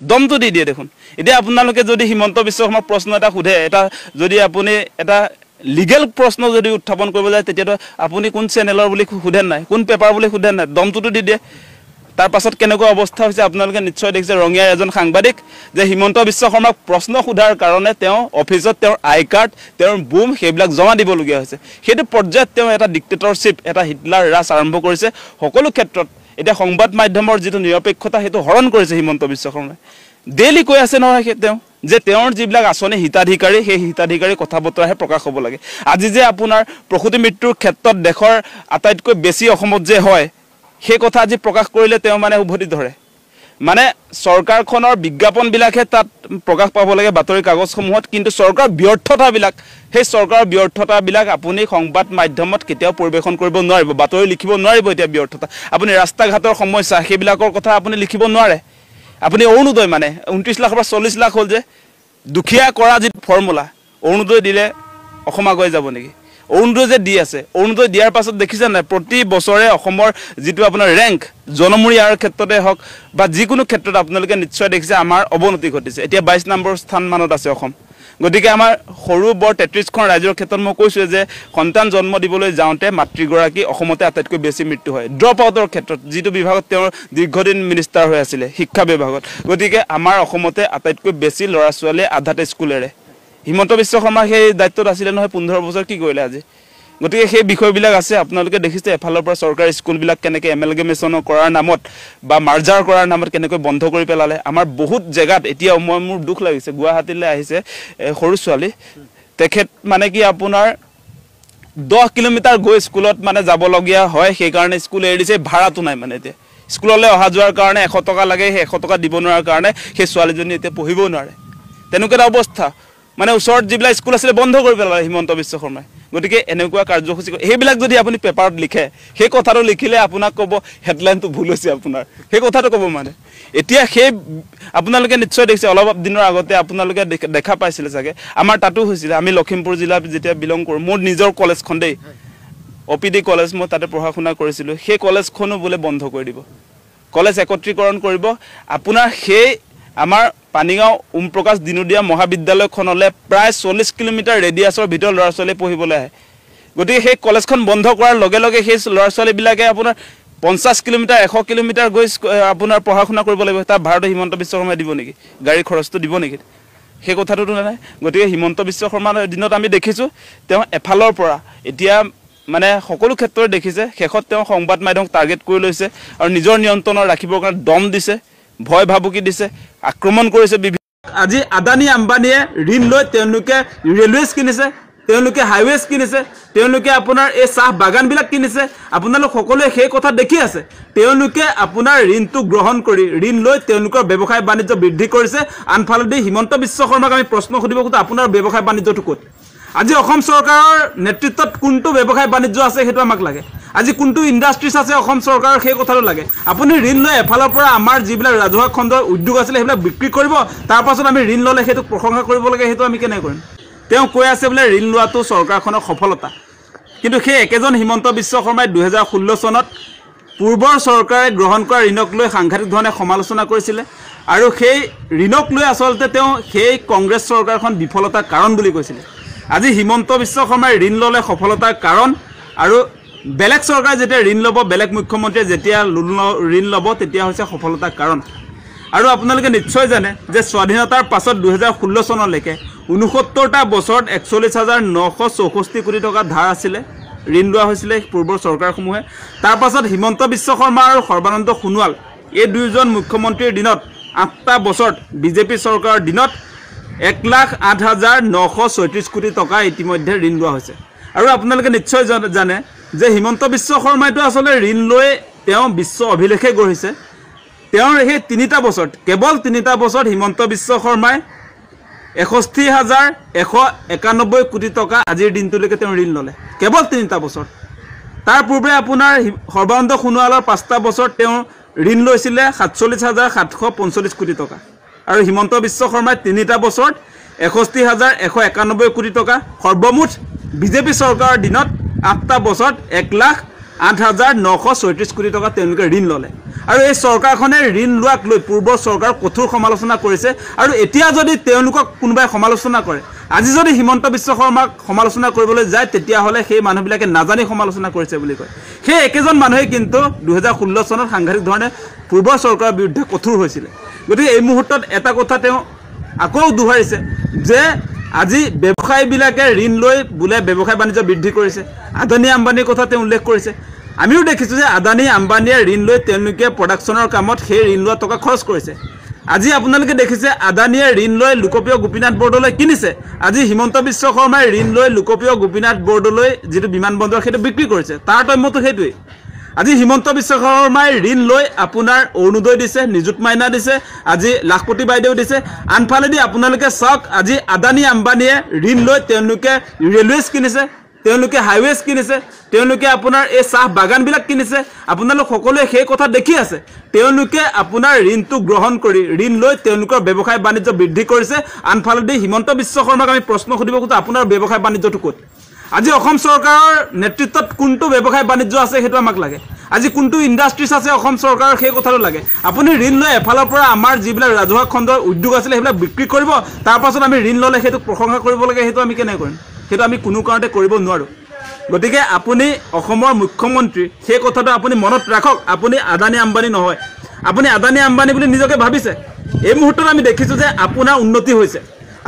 দমটো দি দিয়ে দেখোন এতিয়া আপোনালোকে যদি হিমন্ত বিশ্ব শৰ্মাক প্ৰশ্ন এটা সোধে এটা যদি আপুনি এটা লিগেল প্ৰশ্ন যদি উত্থাপন কৰিব যায় তেতিয়াতো আপুনি কোন চেনেলৰ বুলি সোধে নাই কোন পেপাৰ বুলি সোধে নাই দমটোতো দি দিয়ে তাৰ পাছত কেনেকুৱা অৱস্থা হৈছে আপোনালোকে নিশ্চয় দেখিছে ৰঙিয়াৰ এজন সাংবাদিক যে হিমন্ত বিশ্ব শৰ্মাক প্ৰশ্ন সোধাৰ কাৰণে তেওঁ অফিচত তেওঁৰ আই কাৰ্ড তেওঁৰ বুম সেইবিলাক জমা দিবলগীয়া হৈছে সেইটো পৰ্যায়ত তেওঁ এটা ডিক্টেটৰশ্বিপ এটা হিটলাৰ ৰাজ আৰম্ভ কৰিছে সকলো ক্ষেত্ৰত এটা সংবাদ মাধ্যমৰ যেটো নিৰপেক্ষতা হেতু হৰণ কৰিছে হিমন্ত বিশ্ব শৰ্মাই ডেইলি কৈ আছে নহয় তেওঁ যে তেওঁৰ যিবিলাক আছনে হিতাধিকাৰী সেই হিতাধিকাৰী কথা বতৰাহে প্ৰকাশ হ'ব লাগে আজি যে আপোনাৰ প্ৰসূতি মৃত্যুৰ ক্ষেত্ৰত দেশৰ আটাইতকৈ বেছি অসমত যে হয় সেই কথা আজি প্ৰকাশ কৰিলে তেওঁ মানে উভতি ধৰে মানে চৰকাৰখনৰ বিজ্ঞাপনবিলাকহে তাত প্ৰকাশ পাব লাগে বাতৰি কাগজসমূহত কিন্তু চৰকাৰ ব্যৰ্থতাবিলাক সেই চৰকাৰৰ ব্যৰ্থতাবিলাক আপুনি সংবাদ মাধ্যমত কেতিয়াও পৰিবেশন কৰিব নোৱাৰিব বাতৰি লিখিব নোৱাৰিব এতিয়া ব্যৰ্থতা আপুনি ৰাস্তা ঘাটৰ সমস্যা সেইবিলাকৰ কথা আপুনি লিখিব নোৱাৰে আপুনি অৰুণোদয় মানে 29 লাখৰ পৰা 40 লাখ হ'ল যে দুখীয়া কৰা যি ফৰ্মুলা অৰুণোদয় দিলে অসম আগুৱাই যাব নেকি অৰুণোদয় যে দি আছে অৰুণোদয় দিয়াৰ পাছত দেখিছে নাই প্ৰতি বছৰে অসমৰ যেটো আপোনাৰ ৰেংক জনমূৰিয়াৰ ক্ষেত্ৰতে হওক বা যিকোনো ক্ষেত্ৰত আপোনালোকে নিশ্চয় দেখিছে আমাৰ অৱনতি ঘটিছে এতিয়া 22 নম্বৰ স্থান মানত আছে অসম গতিকে আমাৰ সৰু বৰ 33খন ৰাজ্যৰ ক্ষেত্ৰত মই কৈছো যে সন্তান জন্ম দিবলৈ যাওঁতে মাতৃগৰাকী অসমতে আটাইতকৈ বেছি মৃত্যু হয় ড্ৰপ আউটৰ ক্ষেত্ৰত যেটো বিভাগত তেওঁ দীৰ্ঘদিন মিনিষ্টাৰ হৈ আছিল শিক্ষা বিভাগত গতিকে আমাৰ অসমতে আটাইতকৈ বেছি ল'ৰা ছোৱালী আধাতে স্কুলেৰে হিমন্ত বিশ্ব শৰ্মা সেই দায়িত্বত আছিল নহয় 15 বছৰ কি কৰিলে আজি গতিকে সেই বিষয়বিলাক আছে আপোনালোকে দেখিছে এফালৰ পৰা চৰকাৰী স্কুলবিলাক কেনেকৈ এমেলগেমেশন কৰাৰ নামত বা মাৰ্জাৰ কৰাৰ নামত কেনেকৈ বন্ধ কৰি পেলালে আমাৰ বহুত জেগাত এতিয়া মোৰ দুখ লাগিছে গুৱাহাটীলৈ আহিছে সৰু ছোৱালী তেখেত মানে কি আপোনাৰ 10 কিলোমিটাৰ গৈ স্কুলত মানে যাব লগিয়া হয় সেই কাৰণে স্কুল এৰি দিছে ভাড়াটো নাই মানে এতিয়া স্কুললৈ অহা যোৱাৰ কাৰণে 100 টকা লাগে সেই 100 টকা দিব নোৱাৰাৰ কাৰণে সেই ছোৱালীজনী এতিয়া পঢ়িব নোৱাৰে তেনেকুৱা অৱস্থা মানে ওচৰত যিবিলাক স্কুল আছিল বন্ধ কৰি পেলালে হিমন্ত বিশ্ব শৰ্মাই গতিকে এনেকুৱা কাৰ্যসূচী সেইবিলাক যদি আপুনি পেপাৰত লিখে সেই কথাটো লিখিলে আপোনাক ক'ব হেডলাইনটো ভুল হৈছে আপোনাৰ সেই কথাটো ক'ব মানে এতিয়া সেই আপোনালোকে নিশ্চয় দেখিছে অলপ দিনৰ আগতে আপোনালোকে দেখা পাইছিল চাগে আমাৰ তাতো হৈছিল আমি লখিমপুৰ জিলাত যেতিয়া বিলং কৰোঁ মোৰ নিজৰ কলেজখন দেই অপিডি কলেজ মই তাতে পঢ়া শুনা কৰিছিলোঁ সেই কলেজখনো বোলে বন্ধ কৰি দিব কলেজ একত্ৰীকৰণ কৰিব আপোনাৰ সেই আমাৰ পানীগাঁও ওম প্ৰকাশ দিনুদিয়া মহাবিদ্যালয়খনলে প্ৰায় 40 কিলোমিটাৰ ৰেডিয়াছৰ ভিতৰত ল'ৰা ছোৱালী পঢ়িবলৈ আহে গতিকে সেই কলেজখন বন্ধ কৰাৰ লগে লগে সেই ল'ৰা ছোৱালীবিলাকে আপোনাৰ 50 কিলোমিটাৰ 100 কিলোমিটাৰ গৈ আপোনাৰ পঢ়া শুনা কৰিব লাগিব তাৰ ভাৰতৰ হিমন্ত বিশ্ব শৰ্মাই দিব নেকি গাড়ী খৰচটো দিব নেকি সেই কথাটোতো নাই গতিকে হিমন্ত বিশ্ব শৰ্মাৰ দিনত আমি দেখিছোঁ তেওঁ এফালৰ পৰা এতিয়া মানে সকলো ক্ষেত্ৰত দেখিছে শেষত তেওঁ সংবাদ মাধ্যমক টাৰ্গেট কৰি লৈছে আৰু নিজৰ নিয়ন্ত্ৰণৰ ৰাখিবৰ কাৰণে দম দিছে ভয় ভাবুকি দিছে আক্ৰমণ কৰিছে আজি আদানী আম্বানীয়ে ঋণ লৈ তেওঁলোকে ৰেলৱেজ কিনিছে তেওঁলোকে হাইৱেজ কিনিছে তেওঁলোকে আপোনাৰ এই চাহ বাগানবিলাক কিনিছে আপোনালোক সকলোৱে সেই কথা দেখি আছে তেওঁলোকে আপোনাৰ ঋণটো গ্ৰহণ কৰি ঋণ লৈ তেওঁলোকৰ ব্যৱসায় বাণিজ্য বৃদ্ধি কৰিছে আনফালেদি হিমন্ত বিশ্ব শৰ্মাক আমি প্ৰশ্ন সুধিব খোজো আপোনাৰ ব্যৱসায় বাণিজ্যটো ক'ত আজি অসম চৰকাৰৰ নেতৃত্বত কোনটো ব্যৱসায় বাণিজ্য আছে সেইটো আমাক লাগে আজি কোনটো ইণ্ডাষ্ট্ৰিজ আছে অসম চৰকাৰৰ সেই কথাটো লাগে আপুনি ঋণ লৈ এফালৰ পৰা আমাৰ যিবিলাক ৰাজহুৱা খণ্ডৰ উদ্যোগ আছিল সেইবিলাক বিক্ৰী কৰিব তাৰ পাছত আমি ঋণ ল'লে সেইটো প্ৰশংসা কৰিব লাগে সেইটো আমি কেনে কৰিম তেওঁ কৈ আছে বোলে ঋণ লোৱাটো চৰকাৰখনৰ সফলতা কিন্তু সেই একেজন হিমন্ত বিশ্ব শৰ্মাই 2016 চনত পূৰ্বৰ চৰকাৰে গ্ৰহণ কৰা ঋণক লৈ সাংঘাতিক ধৰণে সমালোচনা কৰিছিলে আৰু সেই ঋণক লৈ আচলতে তেওঁ সেই কংগ্ৰেছ চৰকাৰখন বিফলতাৰ কাৰণ বুলি কৈছিলে আজি হিমন্ত বিশ্ব শৰ্মাই ঋণ ল'লে সফলতাৰ কাৰণ আৰু বেলেগ চৰকাৰে যেতিয়া ঋণ ল'ব বেলেগ মুখ্যমন্ত্ৰীয়ে যেতিয়া ঋণ ল'ব তেতিয়া হৈছে সফলতাৰ কাৰণ আৰু আপোনালোকে নিশ্চয় জানে যে স্বাধীনতাৰ পাছত 2016 চনলৈকে 69টা বছৰত 41,964 কোটি টকা ধাৰ আছিলে ঋণ লোৱা হৈছিলে পূৰ্বৰ চৰকাৰসমূহে তাৰ পাছত হিমন্ত বিশ্ব শৰ্মা আৰু সৰ্বানন্দ সোণোৱাল এই দুইজন মুখ্যমন্ত্ৰীৰ দিনত 8টা বছৰত বিজেপি চৰকাৰৰ দিনত 1,08,936 কোটি টকা ইতিমধ্যে ঋণ লোৱা হৈছে আৰু আপোনালোকে নিশ্চয় জানে যে হিমন্ত বিশ্ব শৰ্মাইটো আসলে ঋণ লৈ তেওঁ বিশ্ব অভিলেখে গঢ়িছে তেওঁৰ এই 3টা বছৰত কেৱল 3টা বছৰত হিমন্ত বিশ্ব শৰ্মাই 61,191 কোটি টকা আজিৰ দিনটোলৈকে তেওঁ ঋণ ল'লে কেৱল 3টা বছৰত তাৰ পূৰ্বে আপোনাৰ সৰ্বানন্দ সোণোৱালৰ 5টা বছৰত তেওঁ ঋণ লৈছিলে 47,745 কোটি টকা আৰু হিমন্ত বিশ্ব শৰ্মাই 3টা বছৰত 61,191 কোটি টকা সৰ্বমুঠ বিজেপি চৰকাৰৰ দিনত 8টা বছৰত 1,08,936 কোটি টকা তেওঁলোকে ঋণ ল'লে আৰু এই চৰকাৰখনে ঋণ লোৱাক লৈ পূৰ্বৰ চৰকাৰ কঠোৰ সমালোচনা কৰিছে আৰু এতিয়া যদি তেওঁলোকক কোনোবাই সমালোচনা কৰে আজি যদি হিমন্ত বিশ্ব শৰ্মাক সমালোচনা কৰিবলৈ যায় তেতিয়াহ'লে সেই মানুহবিলাকে নাজানি সমালোচনা কৰিছে বুলি কয় সেই একেজন মানুহে কিন্তু 2016 চনত সাংঘাতিক ধৰণে পূৰ্বৰ চৰকাৰৰ বিৰুদ্ধে কঠোৰ হৈছিল গতিকে এই মুহূৰ্তত এটা কথা তেওঁ আকৌ দোহাৰিছে যে আজি ব্যৱসায়ীবিলাকে ঋণ লৈ বোলে ব্যৱসায় বাণিজ্য বৃদ্ধি কৰিছে আদানী আম্বানীৰ কথা তেওঁ উল্লেখ কৰিছে আমিও দেখিছোঁ যে আদানী আম্বানীয়ে ঋণ লৈ তেওঁলোকে প্ৰডাকশ্যনৰ কামত সেই ঋণ লোৱা টকা খৰচ কৰিছে আজি আপোনালোকে দেখিছে আদানীয়ে ঋণ লৈ লোকপ্ৰিয় গোপীনাথ বৰদলৈ কিনিছে আজি হিমন্ত বিশ্ব শৰ্মাই ঋণ লৈ লোকপ্ৰিয় গোপীনাথ বৰদলৈ যিটো বিমানবন্দৰ সেইটো বিক্ৰী কৰিছে তাৰ তম্যটো সেইটোৱেই আজি হিমন্ত বিশ্ব শৰ্মাই ঋণ লৈ আপোনাৰ অৰুণোদয় দিছে নিযুত মাইনা দিছে আজি লাখপতি বাইদেউ দিছে আনফালেদি আপোনালোকে চাওক আজি আদানী আম্বানীয়ে ঋণ লৈ তেওঁলোকে ৰেলৱেজ কিনিছে তেওঁলোকে হাইৱেজ কিনিছে তেওঁলোকে আপোনাৰ এই চাহ বাগানবিলাক কিনিছে আপোনালোক সকলোৱে সেই কথা দেখি আছে তেওঁলোকে আপোনাৰ ঋণটো গ্ৰহণ কৰি ঋণ লৈ তেওঁলোকৰ ব্যৱসায় বাণিজ্য বৃদ্ধি কৰিছে আনফালেদি হিমন্ত বিশ্ব শৰ্মাক আমি প্ৰশ্ন সুধিব খোজো আপোনাৰ ব্যৱসায় বাণিজ্যটো ক'ত আজি অসম চৰকাৰৰ নেতৃত্বত কোনটো ব্যৱসায় বাণিজ্য আছে সেইটো আমাক লাগে আজি কোনটো ইণ্ডাষ্ট্ৰিজ আছে অসম চৰকাৰৰ সেই কথাটো লাগে আপুনি ঋণ লৈ এফালৰ পৰা আমাৰ যিবিলাক ৰাজহুৱা খণ্ডৰ উদ্যোগ আছিলে সেইবিলাক বিক্ৰী কৰিব তাৰ পাছত আমি ঋণ ল'লে সেইটো প্ৰশংসা কৰিব লাগে সেইটো আমি কেনে কৰিম সেইটো আমি কোনো কাৰণতে কৰিব নোৱাৰো গতিকে আপুনি অসমৰ মুখ্যমন্ত্ৰী সেই কথাটো আপুনি মনত ৰাখক আপুনি আদানী আম্বানী নহয় আপুনি আদানী আম্বানী বুলি নিজকে ভাবিছে এই মুহূৰ্তত আমি দেখিছোঁ যে আপোনাৰ উন্নতি হৈছে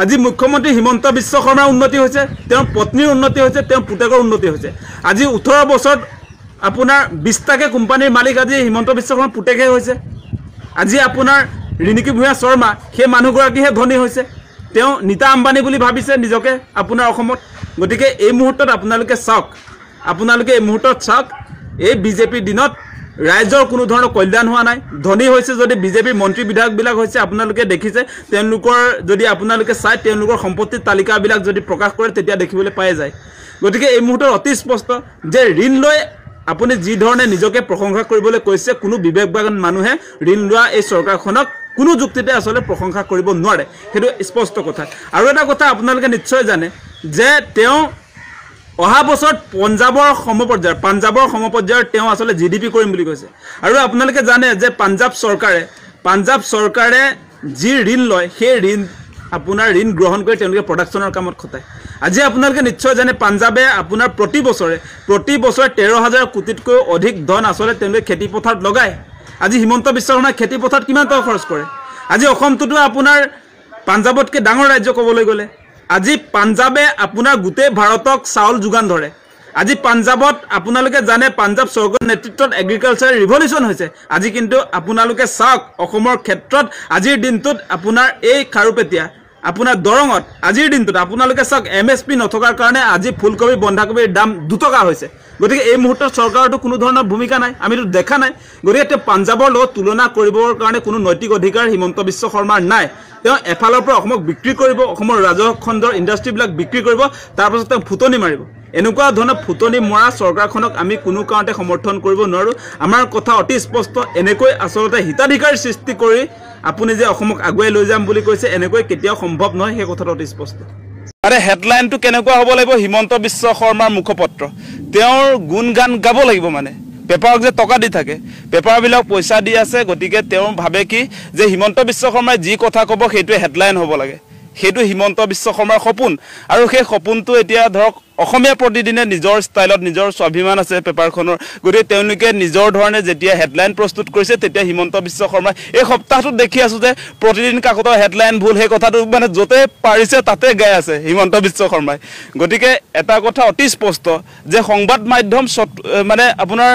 আজি মুখ্যমন্ত্ৰী হিমন্ত বিশ্ব শৰ্মাৰ উন্নতি হৈছে তেওঁৰ পত্নীৰ উন্নতি হৈছে তেওঁৰ পুতেকৰ উন্নতি হৈছে আজি 18 বছৰত আপোনাৰ 20টাকে কোম্পানীৰ মালিক আজি হিমন্ত বিশ্ব শৰ্মাৰ পুতেকহে হৈছে আজি আপোনাৰ ৰিণিকী ভূঞা শৰ্মা সেই মানুহগৰাকীহে ধনী হৈছে তেওঁ নীতা আম্বানী বুলি ভাবিছে নিজকে আপোনাৰ অসমত গতিকে এই মুহূৰ্তত আপোনালোকে চাওক এই বিজেপিৰ দিনত ৰাইজৰ কোনো ধৰণৰ কল্যাণ হোৱা নাই ধনী হৈছে যদি বিজেপিৰ মন্ত্ৰী বিধায়কবিলাক হৈছে আপোনালোকে দেখিছে তেওঁলোকৰ যদি আপোনালোকে চাই তেওঁলোকৰ সম্পত্তিৰ তালিকাবিলাক যদি প্ৰকাশ কৰে তেতিয়া দেখিবলৈ পাই যায় গতিকে এই মুহূৰ্তত অতি স্পষ্ট যে ঋণ লৈ আপুনি যি ধৰণে নিজকে প্ৰশংসা কৰিবলৈ কৈছে কোনো বিবেকবান মানুহে ঋণ লোৱা এই চৰকাৰখনক কোনো যুক্তিতে আসলে প্ৰশংসা কৰিব নোৱাৰে সেইটো স্পষ্ট কথা আৰু এটা কথা আপোনালোকে নিশ্চয় জানে যে তেওঁ অহা বছৰত পাঞ্জাবৰ সমপৰ্যায়ৰ তেওঁ আসলে জিডিপি কৰিম বুলি কৈছে আৰু আপোনালোকে জানে যে পাঞ্জাব চৰকাৰে যি ঋণ লয় সেই ঋণ আপোনাৰ ঋণ গ্ৰহণ কৰি তেওঁলোকে প্ৰডাকশ্যনৰ কামত খটায় আজি আপোনালোকে নিশ্চয় জানে পাঞ্জাবে আপোনাৰ প্ৰতি বছৰে 13,000 কোটিতকৈ অধিক ধন আসলে তেওঁলোকে খেতি পথাৰত লগায় আজি হিমন্ত বিশ্ব শৰ্মাই খেতি পথাৰত কিমান টকা খৰচ কৰে আজি অসমটোতো আপোনাৰ পাঞ্জাবতকৈ ডাঙৰ ৰাজ্য ক'বলৈ গ'লে আজি পাঞ্জাবে আপোনাৰ গোটেই ভাৰতক চাউল যোগান ধৰে আজি পাঞ্জাবত আপোনালোকে জানে পাঞ্জাব চৰকাৰৰ নেতৃত্বত এগ্ৰিকালচাৰ ৰিভলিউচন হৈছে আজি কিন্তু আপোনালোকে চাওক অসমৰ ক্ষেত্ৰত আজিৰ দিনটোত আপোনাৰ এই খাৰুপেটীয়া আপোনাৰ দৰঙত আজিৰ দিনটোত আপোনালোকে চাওক MSP নথকাৰ কাৰণে আজি ফুলকবি বন্ধাকবিৰ দাম 2 টকা হৈছে গতিকে এই মুহূৰ্তত চৰকাৰটো কোনো ধৰণৰ ভূমিকা নাই আমিতো দেখা নাই গতিকে পাঞ্জাবৰ লগত তুলনা কৰিবৰ কাৰণে কোনো নৈতিক অধিকাৰ হিমন্ত বিশ্ব শৰ্মাৰ নাই তেওঁ এফালৰ পৰা অসমক বিক্ৰী কৰিব অসমৰ ৰাজহুৱা খণ্ডৰ ইণ্ডাষ্ট্ৰীবিলাক বিক্ৰী কৰিব তাৰ পাছত তেওঁ ফুটনি মাৰিব এনেকুৱা ধৰণৰ ফুটনি মৰা চৰকাৰখনক আমি কোনো কাৰণতে সমৰ্থন কৰিব নোৱাৰো আমাৰ কথা অতি স্পষ্ট এনেকৈ আসলতে হিতাধিকাৰ সৃষ্টি কৰি আপুনি যে অসমক আগুৱাই লৈ যাম বুলি কৈছে এনেকৈ কেতিয়াও সম্ভৱ নহয় সেই কথাটো অতি স্পষ্ট আৰে হেডলাইনটো কেনেকুৱা হ'ব লাগিব হিমন্ত বিশ্ব শৰ্মাৰ মুখপত্ৰ তেওঁৰ গুণগান গাব লাগিব মানে পেপাৰক যে টকা দি থাকে পেপাৰবিলাক পইচা দি আছে গতিকে তেওঁ ভাবে কি যে হিমন্ত বিশ্ব শৰ্মাই যি কথা ক'ব সেইটোৱে হেডলাইন হ'ব লাগে সেইটো হিমন্ত বিশ্ব শৰ্মাৰ সপোন আৰু সেই সপোনটো এতিয়া ধৰক অসমীয়া প্ৰতিদিনে নিজৰ ষ্টাইলত নিজৰ স্বাভিমান আছে পেপাৰখনৰ গতিকে তেওঁলোকে নিজৰ ধৰণে যেতিয়া হেডলাইন প্ৰস্তুত কৰিছে তেতিয়া হিমন্ত বিশ্ব শৰ্মা এই সপ্তাহটোত দেখি আছো যে প্ৰতিদিন কাকতৰ হেডলাইন ভুল সেই কথাটো মানে য'তে পাৰিছে তাতে গাই আছে হিমন্ত বিশ্ব শৰ্মাই গতিকে এটা কথা অতি স্পষ্ট যে সংবাদ মাধ্যম মানে আপোনাৰ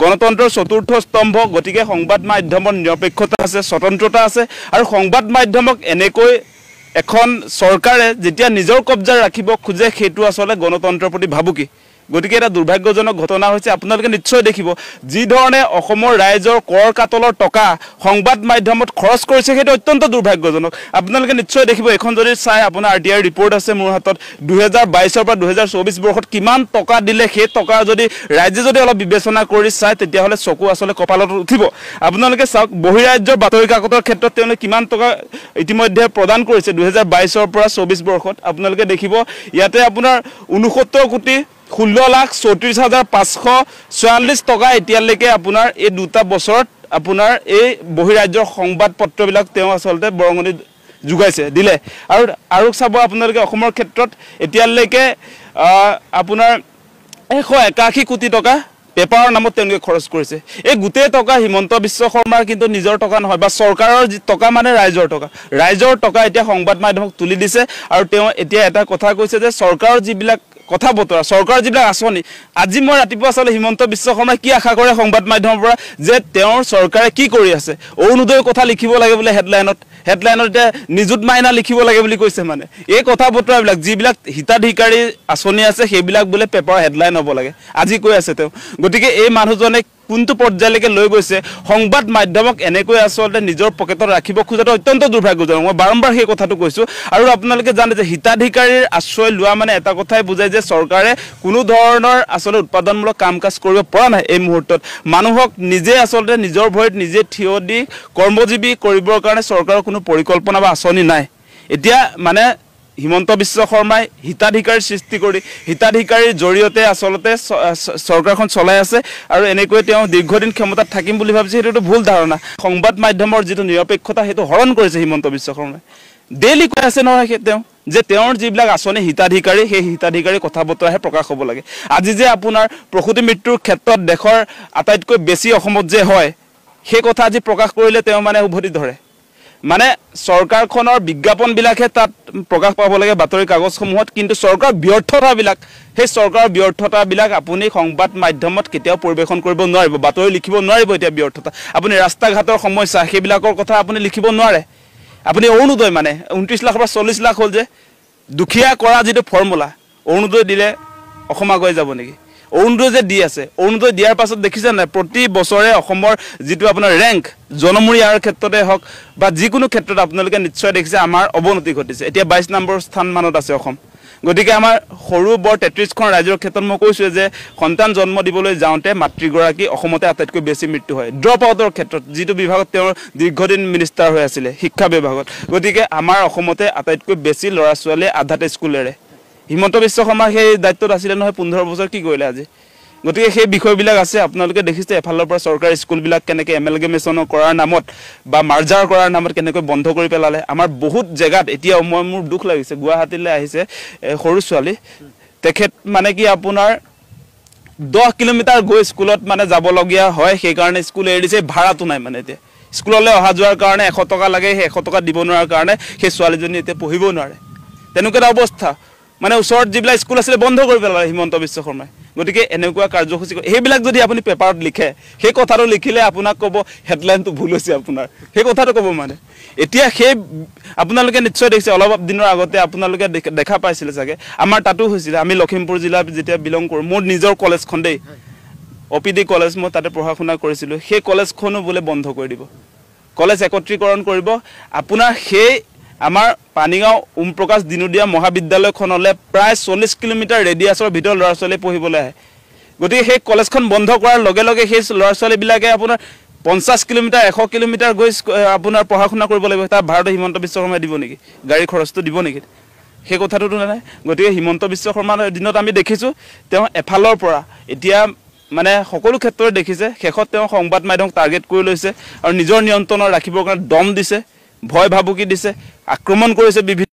গণতন্ত্ৰৰ চতুৰ্থ স্তম্ভ গতিকে সংবাদ মাধ্যমৰ নিৰপেক্ষতা আছে স্বতন্ত্ৰতা আছে আৰু সংবাদ মাধ্যমক এনেকৈ এখন চৰকাৰে যেতিয়া নিজৰ কব্জা ৰাখিব খুজে সেইটো আসলে গণতন্ত্ৰৰ প্ৰতি ভাবুকি গতিকে এটা দুৰ্ভাগ্যজনক ঘটনা হৈছে আপোনালোকে নিশ্চয় দেখিব যি ধৰণে অসমৰ ৰাইজৰ কৰ কাতলৰ টকা সংবাদ মাধ্যমত খৰচ কৰিছে সেইটো অত্যন্ত দুৰ্ভাগ্যজনক আপোনালোকে নিশ্চয় দেখিব এখন যদি চাই আপোনাৰ RTI ৰিপৰ্ট আছে মোৰ হাতত 2022 পৰা 2024 বৰ্ষত কিমান টকা দিলে সেই টকা যদি ৰাজ্যে যদি অলপ বিবেচনা কৰি চাই তেতিয়াহ'লে চকু আসলে কপালত উঠিব আপোনালোকে চাওক বহিৰাজ্যৰ বাতৰি কাকতৰ ক্ষেত্ৰত তেওঁলোকে কিমান টকা ইতিমধ্যে প্ৰদান কৰিছে 2022 পৰা 24 বৰ্ষত আপোনালোকে দেখিব ইয়াতে আপোনাৰ 69 কোটি 16,34,544 টকা এতিয়ালৈকে আপোনাৰ এই দুটা বছৰত আপোনাৰ এই বহিৰাজ্যৰ সংবাদ পত্ৰবিলাক তেওঁ আচলতে বৰঙণি যোগাইছে দিলে আৰু চাব আপোনালোকে অসমৰ ক্ষেত্ৰত এতিয়ালৈকে আপোনাৰ 181 কোটি টকা পেপাৰৰ নামত তেওঁলোকে খৰচ কৰিছে এই গোটেই টকা হিমন্ত বিশ্ব শৰ্মাৰ কিন্তু নিজৰ টকা নহয় বা চৰকাৰৰ টকা মানে ৰাইজৰ টকা এতিয়া সংবাদ মাধ্যমক তুলি দিছে আৰু তেওঁ এতিয়া এটা কথা কৈছে যে চৰকাৰৰ যিবিলাক কথা বতৰা চৰকাৰৰ যিবিলাক আঁচনি আজি মই ৰাতিপুৱা চালে হিমন্ত বিশ্ব শৰ্মাই কি আশা কৰে সংবাদ মাধ্যমৰ পৰা যে তেওঁৰ চৰকাৰে কি কৰি আছে অৰুণোদয়ৰ কথা লিখিব লাগে বোলে হেডলাইনত এতিয়া নিযুত মাইনা লিখিব লাগে বুলি কৈছে মানে এই কথা বতৰাবিলাক যিবিলাক হিতাধিকাৰী আঁচনি আছে সেইবিলাক বোলে পেপাৰ হেডলাইন হ'ব লাগে আজি কৈ আছে তেওঁ গতিকে এই মানুহজনে কোনটো পৰ্যায়লৈকে লৈ গৈছে সংবাদ মাধ্যমক এনেকৈ আচলতে নিজৰ পকেটত ৰাখিব খোজাটো অত্যন্ত দুৰ্ভাগ্যজনক মই বাৰম্বাৰ সেই কথাটো কৈছোঁ আৰু আপোনালোকে জানে যে হিতাধিকাৰীৰ আশ্ৰয় লোৱা মানে এটা কথাই বুজায় যে চৰকাৰে কোনো ধৰণৰ আচলতে উৎপাদনমূলক কাম কাজ কৰিব পৰা নাই এই মুহূৰ্তত মানুহক নিজে আচলতে নিজৰ ভৰিত নিজে থিয় দি কৰ্মজীৱী কৰিবৰ কাৰণে চৰকাৰৰ কোনো পৰিকল্পনা বা আঁচনি নাই এতিয়া মানে হিমন্ত বিশ্ব শৰ্মাই হিতাধিকাৰী সৃষ্টি কৰি হিতাধিকাৰীৰ জৰিয়তে আচলতে চৰকাৰখন চলাই আছে আৰু এনেকৈ তেওঁ দীৰ্ঘদিন ক্ষমতাত থাকিম বুলি ভাবিছে সেইটো ভুল ধাৰণা সংবাদ মাধ্যমৰ যিটো নিৰপেক্ষতা সেইটো হৰণ কৰিছে হিমন্ত বিশ্ব শৰ্মাই ডেইলি কৈ আছে নহয় তেওঁ যে তেওঁৰ যিবিলাক আঁচনি হিতাধিকাৰী সেই হিতাধিকাৰী কথা বতৰাহে প্ৰকাশ হ'ব লাগে আজি যে আপোনাৰ প্ৰসূতি মৃত্যুৰ ক্ষেত্ৰত দেশৰ আটাইতকৈ বেছি অসমত যে হয় সেই কথা আজি প্ৰকাশ কৰিলে তেওঁ মানে উভতি ধৰে মানে চৰকাৰখনৰ বিজ্ঞাপনবিলাকহে তাত প্ৰকাশ পাব লাগে বাতৰি কাগজসমূহত কিন্তু চৰকাৰৰ ব্যৰ্থতাবিলাক সেই চৰকাৰৰ ব্যৰ্থতাবিলাক আপুনি সংবাদ মাধ্যমত কেতিয়াও পৰিৱেশন কৰিব নোৱাৰিব বাতৰি লিখিব নোৱাৰিব এতিয়া ব্যৰ্থতা আপুনি ৰাস্তা ঘাটৰ সমস্যা সেইবিলাকৰ কথা আপুনি লিখিব নোৱাৰে আপুনি অৰুণোদয় মানে 29 লাখৰ পৰা 40 লাখ হ'ল যে দুখীয়া কৰা যিটো ফৰ্মুলা অৰুণোদয় দিলে অসম আগুৱাই যাব নেকি অৰুণোদয় যে দি আছে অৰুণোদয় দিয়াৰ পাছত দেখিছে নাই প্ৰতি বছৰে অসমৰ যিটো আপোনাৰ ৰেংক জনমূৰীয়াৰ ক্ষেত্ৰতে হওক বা যিকোনো ক্ষেত্ৰত আপোনালোকে নিশ্চয় দেখিছে আমাৰ অৱনতি ঘটিছে এতিয়া 22 নম্বৰ স্থান মানত আছে অসম গতিকে আমাৰ সৰু বৰ 33খন ৰাজ্যৰ ক্ষেত্ৰত মই কৈছোঁ যে সন্তান জন্ম দিবলৈ যাওঁতে মাতৃগৰাকী অসমতে আটাইতকৈ বেছি মৃত্যু হয় ড্ৰপ আউটৰ ক্ষেত্ৰত যিটো বিভাগত তেওঁৰ দীৰ্ঘদিন মিনিষ্টাৰ হৈ আছিলে শিক্ষা বিভাগত গতিকে আমাৰ অসমতে আটাইতকৈ বেছি ল'ৰা ছোৱালীয়ে আধাতে স্কুল এৰে হিমন্ত বিশ্ব শৰ্মা সেই দায়িত্বত আছিলে নহয় 15 বছৰ কি কৰিলে আজি গতিকে সেই বিষয়বিলাক আছে আপোনালোকে দেখিছে এফালৰ পৰা চৰকাৰী স্কুলবিলাক কেনেকৈ এমেলগেমেশ্যন কৰাৰ নামত বা মাৰ্জাৰ কৰাৰ নামত কেনেকৈ বন্ধ কৰি পেলালে আমাৰ বহুত জেগাত এতিয়া মোৰ দুখ লাগিছে গুৱাহাটীলৈ আহিছে সৰু ছোৱালী তেখেত মানে কি আপোনাৰ 10 কিলোমিটাৰ গৈ স্কুলত মানে যাবলগীয়া হয় সেইকাৰণে স্কুল এৰি দিছে ভাড়াটো নাই মানে এতিয়া স্কুললৈ অহা যোৱাৰ কাৰণে 100 টকা লাগে সেই 100 টকা দিব নোৱাৰাৰ কাৰণে সেই ছোৱালীজনী এতিয়া পঢ়িব নোৱাৰে তেনেকুৱা এটা অৱস্থা মানে ওচৰত যিবিলাক স্কুল আছিলে বন্ধ কৰি পেলালে হিমন্ত বিশ্ব শৰ্মাই গতিকে এনেকুৱা কাৰ্যসূচী সেইবিলাক যদি আপুনি পেপাৰত লিখে সেই কথাটো লিখিলে আপোনাক ক'ব হেডলাইনটো ভুল হৈছে আপোনাৰ সেই কথাটো ক'ব মানে এতিয়া সেই আপোনালোকে নিশ্চয় দেখিছে অলপ দিনৰ আগতে আপোনালোকে দেখা পাইছিলে চাগে আমাৰ তাতো হৈছিলে আমি লখিমপুৰ জিলা যেতিয়া বিলং কৰোঁ মোৰ নিজৰ কলেজখন দেই OPD কলেজ মই তাতে পঢ়া শুনা কৰিছিলোঁ সেই কলেজখনো বোলে বন্ধ কৰি দিব কলেজ একত্ৰীকৰণ কৰিব আপোনাৰ সেই আমাৰ পানীগাঁও ওম প্ৰকাশ দিনোদীয়া মহাবিদ্যালয়খনলৈ প্ৰায় 40 কিলোমিটাৰ ৰেডিয়াছৰ ভিতৰত ল'ৰা ছোৱালী পঢ়িবলৈ আহে গতিকে সেই কলেজখন বন্ধ কৰাৰ লগে লগে সেই ল'ৰা ছোৱালীবিলাকে আপোনাৰ 50 কিলোমিটাৰ 100 কিলোমিটাৰ গৈ আপোনাৰ পঢ়া শুনা কৰিব লাগিব তাৰ ভাৰতৰ হিমন্ত বিশ্ব শৰ্মাই দিব নেকি গাড়ী খৰচটো দিব নেকি সেই কথাটোতো নাই গতিকে হিমন্ত বিশ্ব শৰ্মাৰ দিনত আমি দেখিছোঁ তেওঁ এফালৰ পৰা এতিয়া মানে সকলো ক্ষেত্ৰত দেখিছে শেষত তেওঁ সংবাদ মাধ্যমক টাৰ্গেট কৰি লৈছে আৰু নিজৰ নিয়ন্ত্ৰণৰ ৰাখিবৰ কাৰণে দম দিছে ভয় ভাবুকি দিছে আক্ৰমণ কৰিছে বিভিন্ন